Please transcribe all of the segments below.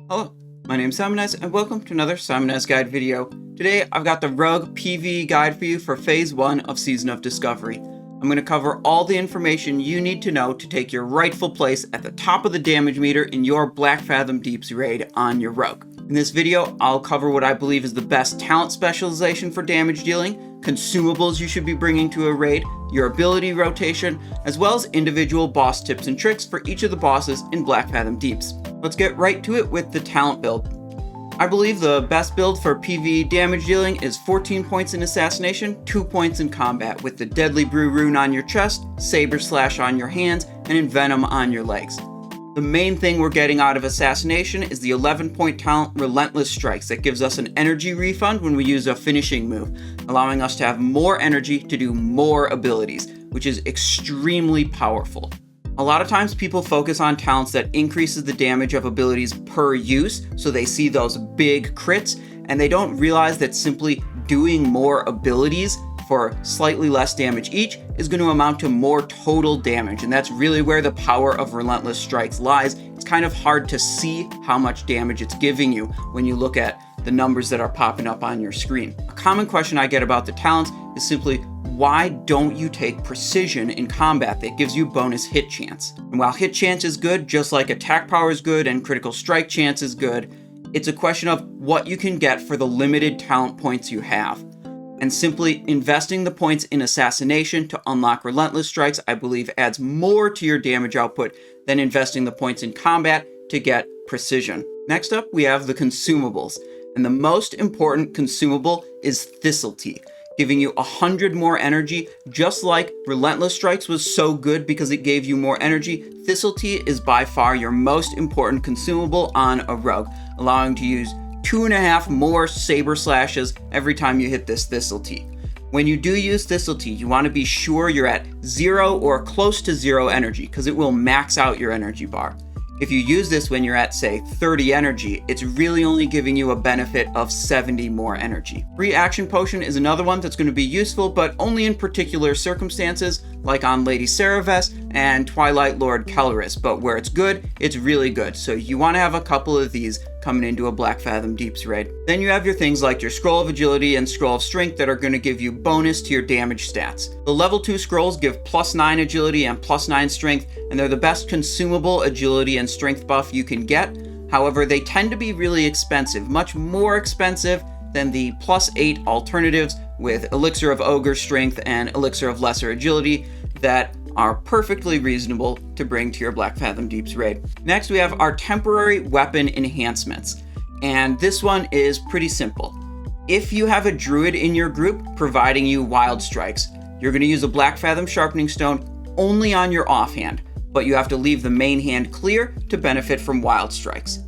Hello, my name is Simonez and welcome to another Simonez Guide video. Today I've got the Rogue PvE guide for you for Phase 1 of Season of Discovery. I'm going to cover all the information you need to know to take your rightful place at the top of the damage meter in your Blackfathom Deeps raid on your Rogue. In this video, I'll cover what I believe is the best talent specialization for damage dealing, consumables you should be bringing to a raid, your ability rotation, as well as individual boss tips and tricks for each of the bosses in Blackfathom Deeps. Let's get right to it with the talent build. I believe the best build for PvE damage dealing is 14 points in Assassination, 2 points in Combat, with the Deadly Brew rune on your chest, Saber Slash on your hands, and Envenom on your legs. The main thing we're getting out of Assassination is the 11-point talent Relentless Strikes that gives us an energy refund when we use a finishing move, allowing us to have more energy to do more abilities, which is extremely powerful. A lot of times people focus on talents that increases the damage of abilities per use, so they see those big crits, and they don't realize that simply doing more abilities for slightly less damage each is going to amount to more total damage, and that's really where the power of Relentless Strikes lies. It's kind of hard to see how much damage it's giving you when you look at the numbers that are popping up on your screen. A common question I get about the talents is simply, why don't you take Precision in combat that gives you bonus hit chance? And while hit chance is good, just like attack power is good and critical strike chance is good, it's a question of what you can get for the limited talent points you have. And simply investing the points in Assassination to unlock Relentless Strikes, I believe, adds more to your damage output than investing the points in Combat to get Precision. Next up, we have the Consumables. And the most important consumable is Thistle Tea, giving you 100 more energy. Just like Relentless Strikes was so good because it gave you more energy, Thistle Tea is by far your most important consumable on a Rogue, allowing you to use 2.5 more Saber Slashes every time you hit this Thistle Tea. When you do use Thistle Tea, you want to be sure you're at 0 or close to 0 energy, because it will max out your energy bar. If you use this when you're at, say, 30 energy, it's really only giving you a benefit of 70 more energy. Free Action Potion is another one that's going to be useful, but only in particular circumstances, like on Lady Sarevess and Twilight Lord Kelris, but where it's good, it's really good. So you want to have a couple of these coming into a Blackfathom Deeps raid. Then you have your things like your Scroll of Agility and Scroll of Strength that are going to give you bonus to your damage stats. The level 2 scrolls give +9 agility and +9 strength, and they're the best consumable agility and strength buff you can get. However, they tend to be really expensive, much more expensive than the +8 alternatives with Elixir of Ogre Strength and Elixir of Lesser Agility that are perfectly reasonable to bring to your Blackfathom Deeps raid. Next, we have our temporary weapon enhancements, and this one is pretty simple. If you have a druid in your group providing you wild strikes, you're going to use a Blackfathom Sharpening Stone only on your offhand, but you have to leave the main hand clear to benefit from wild strikes.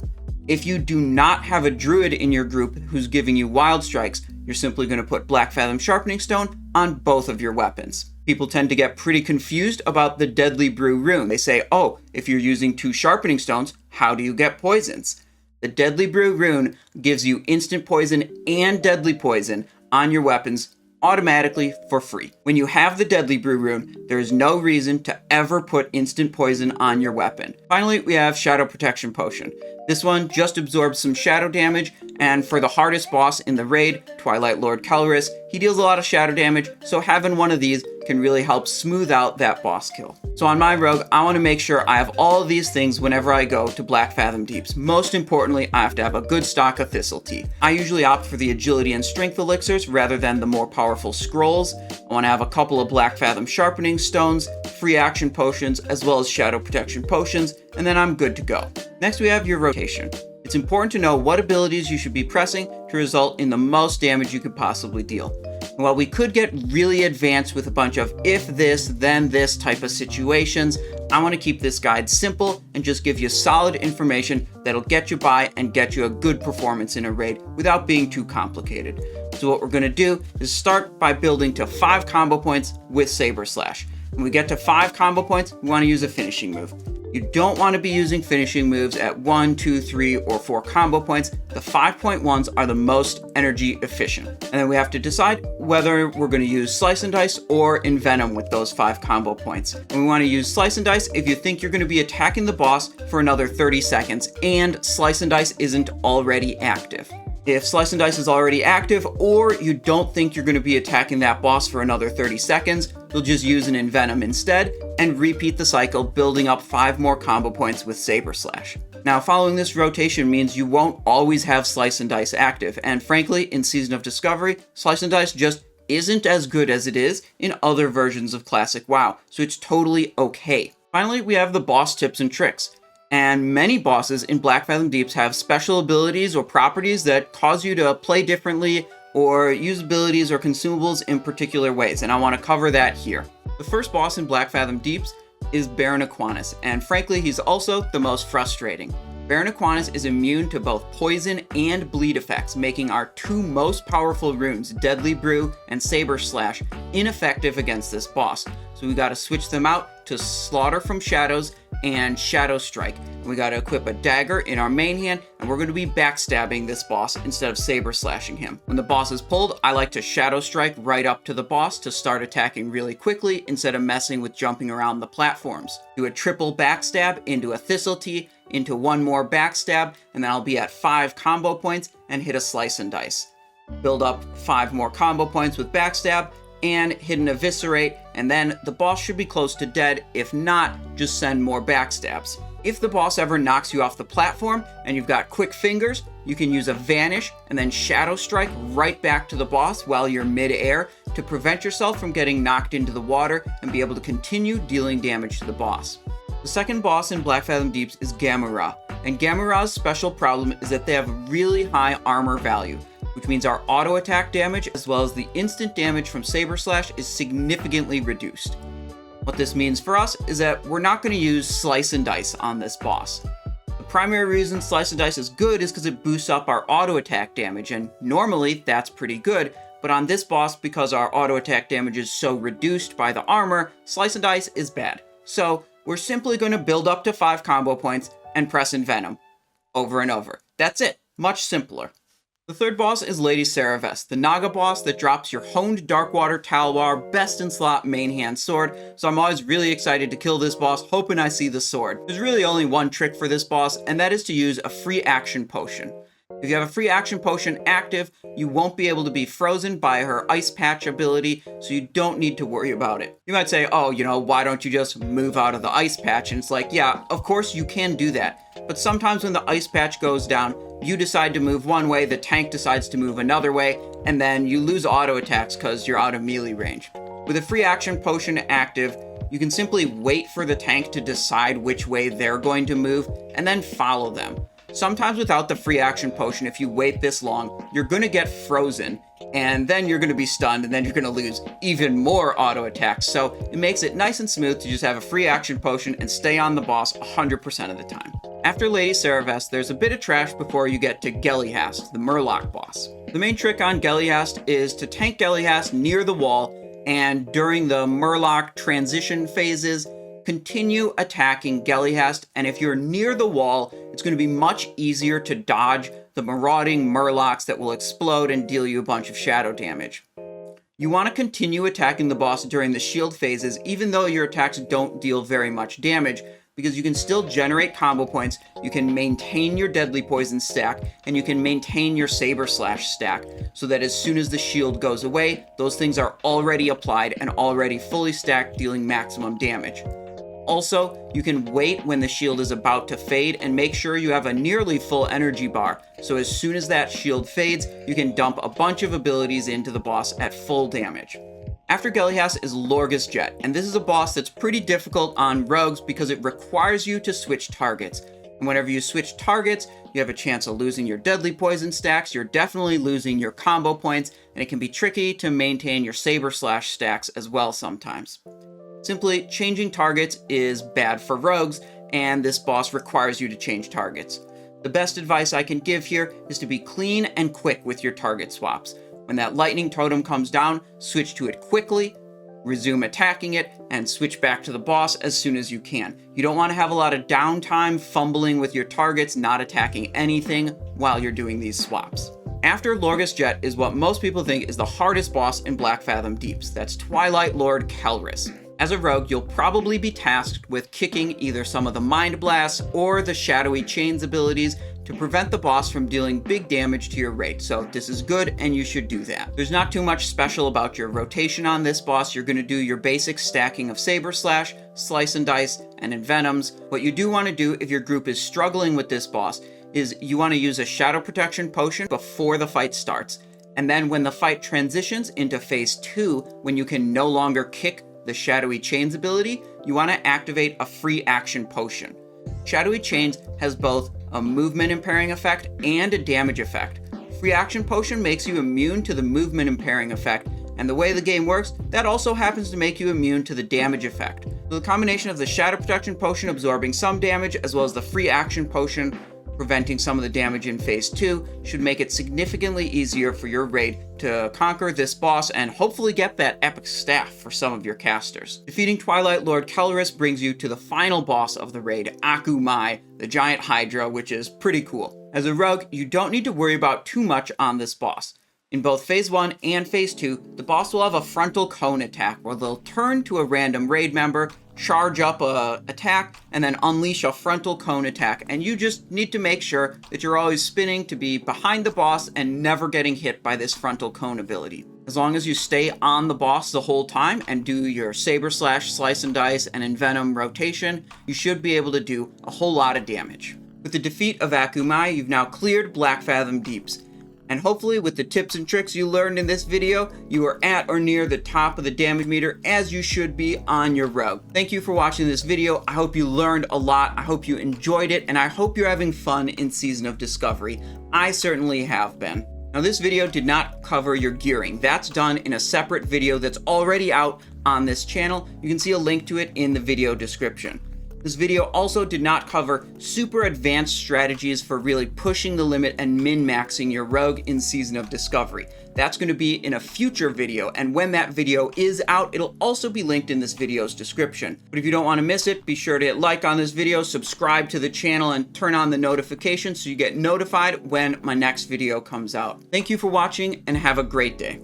If you do not have a druid in your group who's giving you wild strikes, you're simply going to put Blackfathom Sharpening Stone on both of your weapons. People tend to get pretty confused about the Deadly Brew rune. They say, oh, if you're using 2 Sharpening Stones, how do you get poisons? The Deadly Brew rune gives you instant poison and deadly poison on your weapons automatically for free. When you have the Deadly Brew rune, there is no reason to ever put instant poison on your weapon. Finally, we have Shadow Protection Potion. This one just absorbs some shadow damage, and for the hardest boss in the raid, Twilight Lord Kelris, he deals a lot of shadow damage, so having one of these can really help smooth out that boss kill. So on my Rogue, I want to make sure I have all of these things whenever I go to Blackfathom Deeps. Most importantly, I have to have a good stock of Thistle Tea. I usually opt for the agility and strength elixirs rather than the more powerful scrolls. I want to have a couple of Blackfathom Sharpening Stones, free action potions, as well as shadow protection potions, and then I'm good to go. Next, we have your rotation. It's important to know what abilities you should be pressing to result in the most damage you could possibly deal. And while we could get really advanced with a bunch of if this, then this type of situations, I want to keep this guide simple and just give you solid information that'll get you by and get you a good performance in a raid without being too complicated. So what we're going to do is start by building to 5 combo points with Saber Slash. When we get to 5 combo points, we want to use a finishing move. You don't want to be using finishing moves at 1, 2, 3, or 4 combo points. The 5-point ones are the most energy efficient. And then we have to decide whether we're going to use Slice and Dice or Envenom with those 5 combo points. And we want to use Slice and Dice if you think you're going to be attacking the boss for another 30 seconds and Slice and Dice isn't already active. If Slice and Dice is already active, or you don't think you're going to be attacking that boss for another 30 seconds, you'll just use an Envenom instead, and repeat the cycle, building up 5 more combo points with Saber Slash. Now, following this rotation means you won't always have Slice and Dice active, and frankly, in Season of Discovery, Slice and Dice just isn't as good as it is in other versions of Classic WoW, so it's totally okay. Finally, we have the boss tips and tricks. And many bosses in Blackfathom Deeps have special abilities or properties that cause you to play differently or use abilities or consumables in particular ways, and I want to cover that here. The first boss in Blackfathom Deeps is Baron Aquanis, and frankly he's also the most frustrating. Baron Aquanis is immune to both poison and bleed effects, making our 2 most powerful runes, Deadly Brew and Saber Slash, ineffective against this boss. So we gotta switch them out to Slaughter from Shadows and Shadow Strike. And we gotta equip a dagger in our main hand, and we're gonna be backstabbing this boss instead of Saber Slashing him. When the boss is pulled, I like to Shadow Strike right up to the boss to start attacking really quickly instead of messing with jumping around the platforms. Do a triple backstab into a Thistle Tea, into 1 more backstab, and then I'll be at 5 combo points and hit a Slice and Dice. Build up 5 more combo points with backstab, and hit an Eviscerate, and then the boss should be close to dead. If not, just send more backstabs. If the boss ever knocks you off the platform and you've got quick fingers, you can use a Vanish and then Shadow Strike right back to the boss while you're mid-air to prevent yourself from getting knocked into the water and be able to continue dealing damage to the boss. The second boss in Blackfathom Deeps is Ghamoo-ra, and Ghamoo-ra's special problem is that they have really high armor value, which means our auto attack damage as well as the instant damage from Saber Slash is significantly reduced. What this means for us is that we're not going to use Slice and Dice on this boss. The primary reason Slice and Dice is good is because it boosts up our auto attack damage, and normally that's pretty good, but on this boss, because our auto attack damage is so reduced by the armor, Slice and Dice is bad. So we're simply going to build up to 5 combo points and press Envenom over and over. That's it. Much simpler. The third boss is Lady Sarevess, the Naga boss that drops your honed Darkwater Talwar best in slot main hand sword, so I'm always really excited to kill this boss, hoping I see the sword. There's really only one trick for this boss, and that is to use a free action potion. If you have a free action potion active, you won't be able to be frozen by her Ice Patch ability, so you don't need to worry about it. You might say, oh, why don't you just move out of the Ice Patch? And it's like, yeah, of course you can do that. But sometimes when the Ice Patch goes down, you decide to move one way, the tank decides to move another way, and then you lose auto attacks because you're out of melee range. With a free action potion active, you can simply wait for the tank to decide which way they're going to move, and then follow them. Sometimes without the free action potion, if you wait this long, you're going to get frozen, and then you're going to be stunned, and then you're going to lose even more auto attacks. So it makes it nice and smooth to just have a free action potion and stay on the boss 100% of the time. After Lady Sarevess, there's a bit of trash before you get to Gelihast, the Murloc boss. The main trick on Gelihast is to tank Gelihast near the wall, and during the Murloc transition phases, continue attacking Gelihast, and if you're near the wall, it's going to be much easier to dodge the marauding Murlocs that will explode and deal you a bunch of shadow damage. You want to continue attacking the boss during the shield phases, even though your attacks don't deal very much damage, because you can still generate combo points, you can maintain your deadly poison stack, and you can maintain your Saber Slash stack, so that as soon as the shield goes away, those things are already applied and already fully stacked, dealing maximum damage. Also, you can wait when the shield is about to fade and make sure you have a nearly full energy bar, so as soon as that shield fades, you can dump a bunch of abilities into the boss at full damage. After Gelihast is Lorgus Jett, and this is a boss that's pretty difficult on rogues because it requires you to switch targets. And whenever you switch targets, you have a chance of losing your deadly poison stacks, you're definitely losing your combo points, and it can be tricky to maintain your Saber Slash stacks as well sometimes. Simply, changing targets is bad for rogues, and this boss requires you to change targets. The best advice I can give here is to be clean and quick with your target swaps. When that lightning totem comes down, switch to it quickly, resume attacking it, and switch back to the boss as soon as you can. You don't want to have a lot of downtime fumbling with your targets, not attacking anything while you're doing these swaps. After Lorgus Jett is what most people think is the hardest boss in Blackfathom Deeps. That's Twilight Lord Kelris. As a rogue, you'll probably be tasked with kicking either some of the Mind Blasts or the Shadowy Chains abilities to prevent the boss from dealing big damage to your raid, so this is good and you should do that. There's not too much special about your rotation on this boss. You're going to do your basic stacking of Saber Slash, Slice and Dice, and Envenoms. What you do want to do if your group is struggling with this boss is you want to use a Shadow Protection Potion before the fight starts, and then when the fight transitions into Phase 2, when you can no longer kick the Shadowy Chains ability, you want to activate a free action potion. Shadowy Chains has both a movement impairing effect and a damage effect. Free action potion makes you immune to the movement impairing effect, and the way the game works, that also happens to make you immune to the damage effect. So the combination of the Shadow Protection Potion absorbing some damage, as well as the free action potion preventing some of the damage in Phase 2, should make it significantly easier for your raid to conquer this boss and hopefully get that epic staff for some of your casters. Defeating Twilight Lord Kelris brings you to the final boss of the raid, Akumai, the giant Hydra, which is pretty cool. As a rogue, you don't need to worry about too much on this boss. In both Phase 1 and Phase 2, the boss will have a frontal cone attack where they'll turn to a random raid member, charge up a attack, and then unleash a frontal cone attack, and you just need to make sure that you're always spinning to be behind the boss and never getting hit by this frontal cone ability. As long as you stay on the boss the whole time and do your Saber Slash, Slice and Dice, and Envenom rotation, you should be able to do a whole lot of damage. With the defeat of Akumai, you've now cleared Blackfathom Deeps. And hopefully with the tips and tricks you learned in this video, you are at or near the top of the damage meter as you should be on your rogue. Thank you for watching this video. I hope you learned a lot. I hope you enjoyed it, and I hope you're having fun in Season of Discovery. I certainly have been. Now this video did not cover your gearing. That's done in a separate video that's already out on this channel. You can see a link to it in the video description. This video also did not cover super advanced strategies for really pushing the limit and min-maxing your rogue in Season of Discovery. That's going to be in a future video, and when that video is out, it'll also be linked in this video's description. But if you don't want to miss it, be sure to hit like on this video, subscribe to the channel, and turn on the notifications so you get notified when my next video comes out. Thank you for watching, and have a great day.